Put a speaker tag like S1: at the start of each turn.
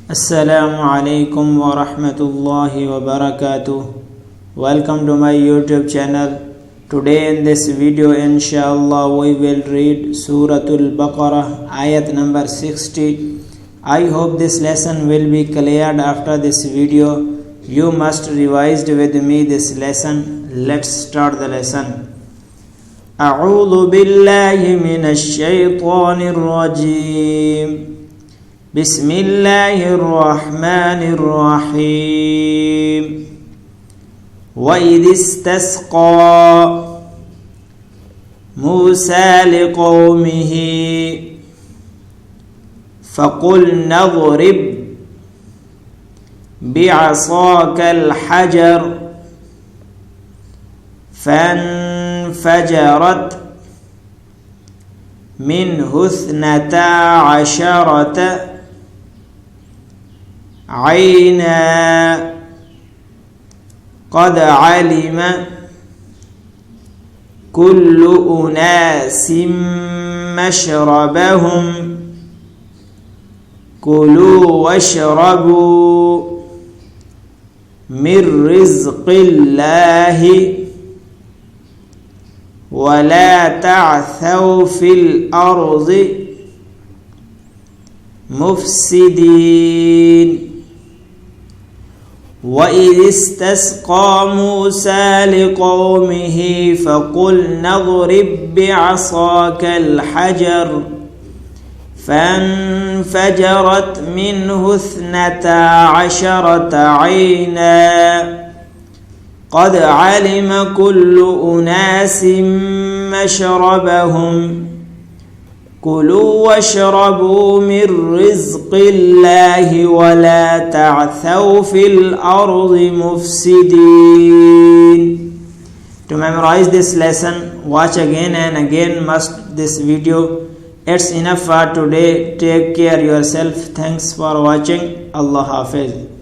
S1: Assalamu alaikum wa rahmatullahi wa barakatuh. Welcome to my YouTube channel. Today in this video inshallah we will read Suratul Baqarah ayat number 60. I hope this lesson will be cleared after this video. You must revise with me this lesson. Let's start the lesson. أعوذ بالله من الشيطان الرجيم. بسم الله الرحمن الرحيم. وإذ استسقى موسى لقومه فقلنا اضرب بعصاك الحجر فانفجرت منه 12 عينا قد علم كل أناس مشربهم كلوا واشربوا من رزق الله ولا تعثوا في الأرض مفسدين. وإذ استسقى موسى لقومه فقلنا اضرب بعصاك الحجر فانفجرت منه 12 عينا قد علم كل أناس مشربهم كلوا واشربوا من رزق الله ولا تعثوا في الأرض مفسدين. To memorize this lesson, watch again and again must this video. It's enough for today. Take care yourself. Thanks for watching. Allah Hafiz.